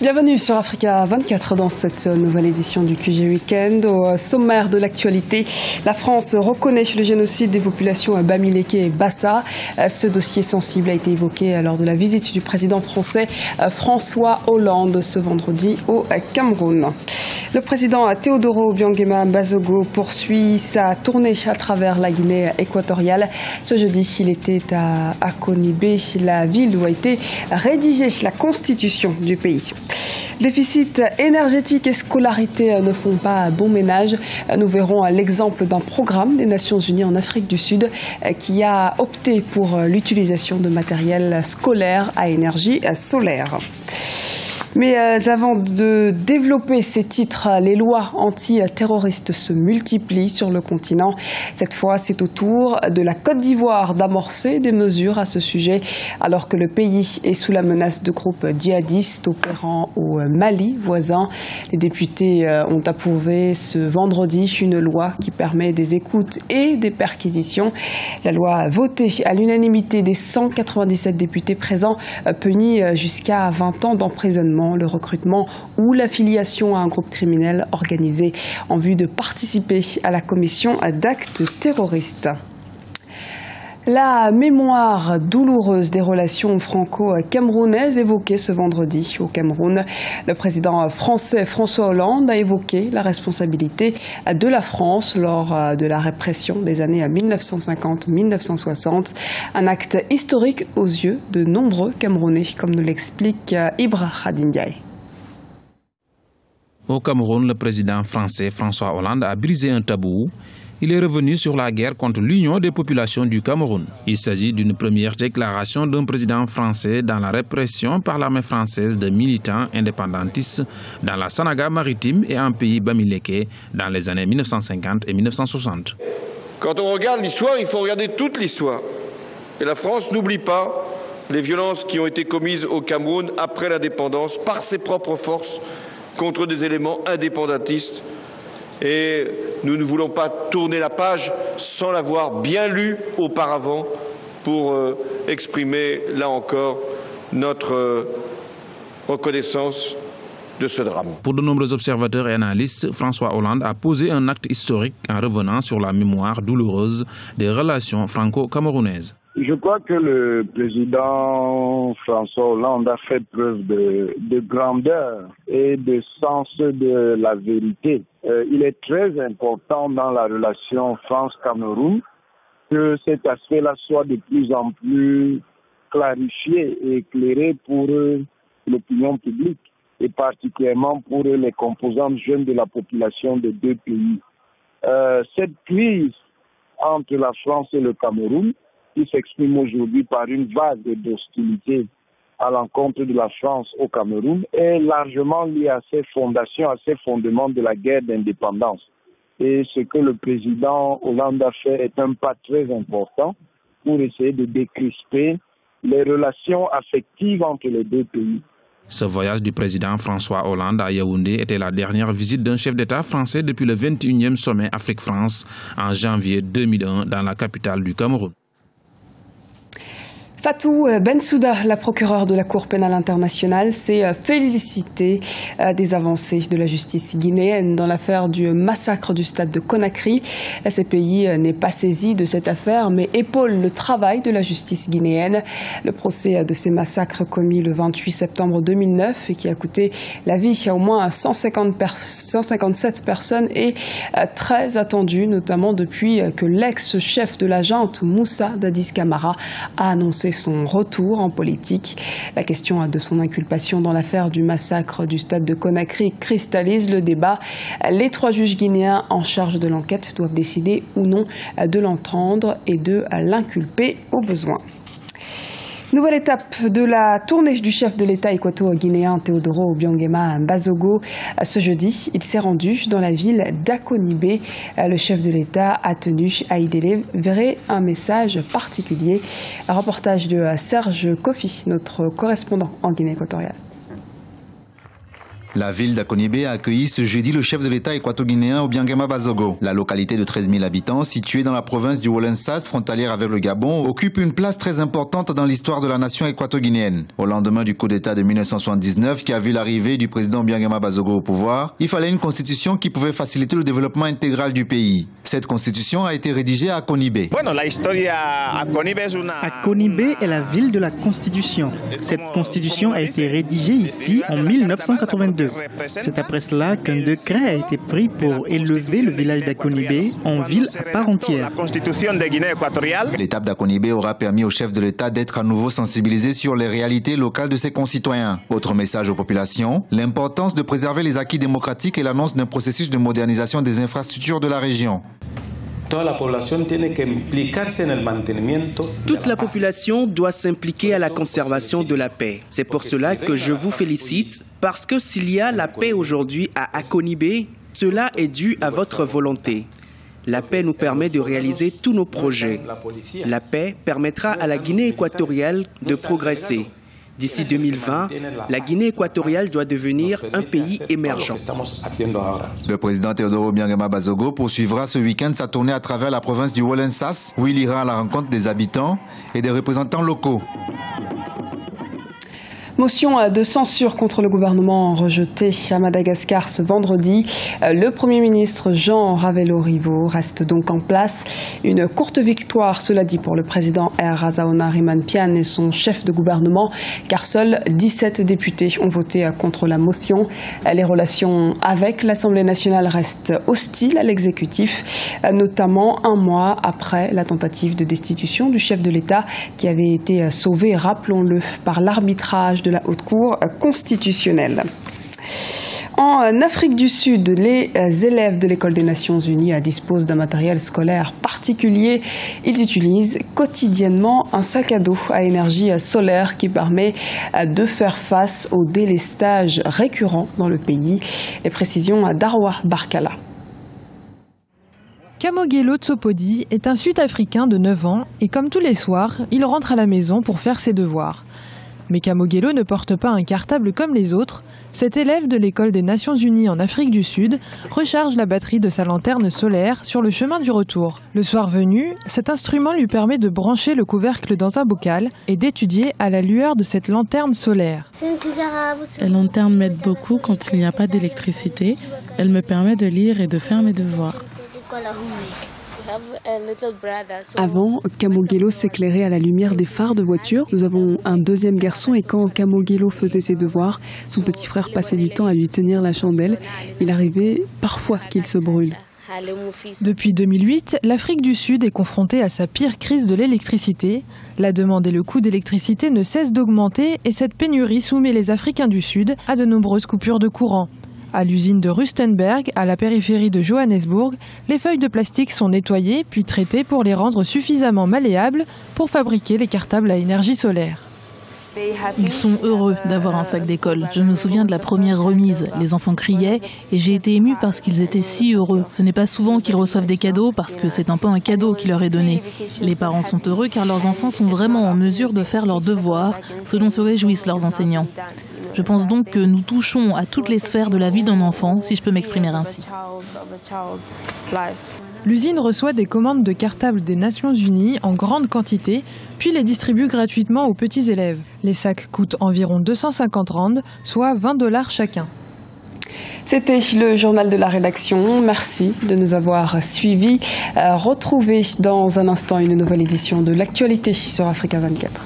Bienvenue sur Africa 24 dans cette nouvelle édition du QG Weekend. Au sommaire de l'actualité, la France reconnaît le génocide des populations Bamileke et Bassa. Ce dossier sensible a été évoqué lors de la visite du président français François Hollande ce vendredi au Cameroun. Le président Teodoro Obiang Bazogo poursuit sa tournée à travers la Guinée équatoriale. Ce jeudi, il était à Akonibé, la ville où a été rédigée la constitution du pays. Déficit énergétique et scolarité ne font pas bon ménage. Nous verrons l'exemple d'un programme des Nations Unies en Afrique du Sud qui a opté pour l'utilisation de matériel scolaire à énergie solaire. Mais avant de développer ces titres, les lois anti-terroristes se multiplient sur le continent. Cette fois, c'est au tour de la Côte d'Ivoire d'amorcer des mesures à ce sujet, alors que le pays est sous la menace de groupes djihadistes opérant au Mali voisin. Les députés ont approuvé ce vendredi une loi qui permet des écoutes et des perquisitions. La loi votée à l'unanimité des 197 députés présents punit jusqu'à 20 ans d'emprisonnement le recrutement ou l'affiliation à un groupe criminel organisé en vue de participer à la commission d'actes terroristes. La mémoire douloureuse des relations franco-camerounaises évoquée ce vendredi au Cameroun. Le président français François Hollande a évoqué la responsabilité de la France lors de la répression des années 1950-1960. Un acte historique aux yeux de nombreux Camerounais, comme nous l'explique Ibra Khadindiaye. Au Cameroun, le président français François Hollande a brisé un tabou. Il est revenu sur la guerre contre l'union des populations du Cameroun. Il s'agit d'une première déclaration d'un président français dans la répression par l'armée française de militants indépendantistes dans la Sanaga maritime et en pays Bamileke dans les années 1950 et 1960. Quand on regarde l'histoire, il faut regarder toute l'histoire. Et la France n'oublie pas les violences qui ont été commises au Cameroun après l'indépendance par ses propres forces contre des éléments indépendantistes. Et nous ne voulons pas tourner la page sans l'avoir bien lu auparavant pour exprimer, là encore, notre reconnaissance de ce drame. Pour de nombreux observateurs et analystes, François Hollande a posé un acte historique en revenant sur la mémoire douloureuse des relations franco-camerounaises. Je crois que le président François Hollande a fait preuve de grandeur et de sens de la vérité. Il est très important dans la relation France-Cameroun que cet aspect-là soit de plus en plus clarifié et éclairé pour l'opinion publique et particulièrement pour les composantes jeunes de la population des deux pays. Cette crise entre la France et le Cameroun qui s'exprime aujourd'hui par une vague d'hostilité à l'encontre de la France au Cameroun est largement liée à ses fondations, à ses fondements de la guerre d'indépendance. Et ce que le président Hollande a fait est un pas très important pour essayer de décrisper les relations affectives entre les deux pays. Ce voyage du président François Hollande à Yaoundé était la dernière visite d'un chef d'État français depuis le 21e sommet Afrique-France en janvier 2001 dans la capitale du Cameroun. Fatou Bensouda, la procureure de la Cour pénale internationale, s'est félicitée des avancées de la justice guinéenne dans l'affaire du massacre du stade de Conakry. La CPI n'est pas saisie de cette affaire, mais épaule le travail de la justice guinéenne. Le procès de ces massacres commis le 28 septembre 2009 et qui a coûté la vie à au moins 157 personnes est très attendu, notamment depuis que l'ex-chef de la junte, Moussa Dadis Camara, a annoncé son retour en politique. La question de son inculpation dans l'affaire du massacre du stade de Conakry cristallise le débat. Les 3 juges guinéens en charge de l'enquête doivent décider ou non de l'entendre et de l'inculper au besoin. Nouvelle étape de la tournée du chef de l'État équato-guinéen Teodoro Obiang Bazogo. Ce jeudi, il s'est rendu dans la ville d'Akonibé. Le chef de l'État a tenu à y délivrer un message particulier. Un reportage de Serge Kofi, notre correspondant en Guinée équatoriale. La ville d'Akonibé a accueilli ce jeudi le chef de l'État équato-guinéen Obiangema Bazogo. La localité de 13 000 habitants, située dans la province du Wolensas, frontalière avec le Gabon, occupe une place très importante dans l'histoire de la nation équato-guinéenne. Au lendemain du coup d'État de 1979 qui a vu l'arrivée du président Obiangema Bazogo au pouvoir, il fallait une constitution qui pouvait faciliter le développement intégral du pays. Cette constitution a été rédigée à Akonibé. Akonibé est la ville de la Constitution. Cette constitution a été rédigée ici en 1982. C'est après cela qu'un décret a été pris pour élever le village d'Akonibé en ville à part entière. L'étape d'Akonibé aura permis au chef de l'État d'être à nouveau sensibilisé sur les réalités locales de ses concitoyens. Autre message aux populations, l'importance de préserver les acquis démocratiques et l'annonce d'un processus de modernisation des infrastructures de la région. Toute la population doit s'impliquer à la conservation de la paix. C'est pour cela que je vous félicite, parce que s'il y a la paix aujourd'hui à Akonibé, cela est dû à votre volonté. La paix nous permet de réaliser tous nos projets. La paix permettra à la Guinée équatoriale de progresser. D'ici 2020, la Guinée équatoriale doit devenir un pays émergent. Le président Teodoro Obiangema Bazogo poursuivra ce week-end sa tournée à travers la province du Wolensas, où il ira à la rencontre des habitants et des représentants locaux. Motion de censure contre le gouvernement rejetée à Madagascar ce vendredi. Le Premier ministre Jean Ravelo-Rivo reste donc en place. Une courte victoire, cela dit, pour le président Razaona-Rimanpian et son chef de gouvernement, car seuls 17 députés ont voté contre la motion. Les relations avec l'Assemblée nationale restent hostiles à l'exécutif, notamment un mois après la tentative de destitution du chef de l'État qui avait été sauvé, rappelons-le, par l'arbitrage de la Haute Cour constitutionnelle. En Afrique du Sud, les élèves de l'École des Nations Unies disposent d'un matériel scolaire particulier. Ils utilisent quotidiennement un sac à dos à énergie solaire qui permet de faire face au délestage récurrent dans le pays. Les précisions d'Arwa Barkala. Kamogelo Tsopodi est un Sud-Africain de 9 ans et comme tous les soirs, il rentre à la maison pour faire ses devoirs. Mais Kamogelo ne porte pas un cartable comme les autres. Cet élève de l'École des Nations Unies en Afrique du Sud recharge la batterie de sa lanterne solaire sur le chemin du retour. Le soir venu, cet instrument lui permet de brancher le couvercle dans un bocal et d'étudier à la lueur de cette lanterne solaire. La lanterne m'aide beaucoup quand il n'y a pas d'électricité. Elle me permet de lire et de faire mes devoirs. Avant, Kamogelo s'éclairait à la lumière des phares de voiture. Nous avons un deuxième garçon et quand Kamogelo faisait ses devoirs, son petit frère passait du temps à lui tenir la chandelle. Il arrivait parfois qu'il se brûle. Depuis 2008, l'Afrique du Sud est confrontée à sa pire crise de l'électricité. La demande et le coût d'électricité ne cessent d'augmenter et cette pénurie soumet les Africains du Sud à de nombreuses coupures de courant. À l'usine de Rustenburg, à la périphérie de Johannesburg, les feuilles de plastique sont nettoyées puis traitées pour les rendre suffisamment malléables pour fabriquer les cartables à énergie solaire. Ils sont heureux d'avoir un sac d'école. Je me souviens de la première remise. Les enfants criaient et j'ai été émue parce qu'ils étaient si heureux. Ce n'est pas souvent qu'ils reçoivent des cadeaux parce que c'est un peu un cadeau qui leur est donné. Les parents sont heureux car leurs enfants sont vraiment en mesure de faire leurs devoirs, ce dont se réjouissent leurs enseignants. Je pense donc que nous touchons à toutes les sphères de la vie d'un enfant, si je peux m'exprimer ainsi. L'usine reçoit des commandes de cartables des Nations Unies en grande quantité, puis les distribue gratuitement aux petits élèves. Les sacs coûtent environ 250 rands, soit $20 chacun. C'était le journal de la rédaction. Merci de nous avoir suivis. Retrouvez dans un instant une nouvelle édition de l'actualité sur Africa 24.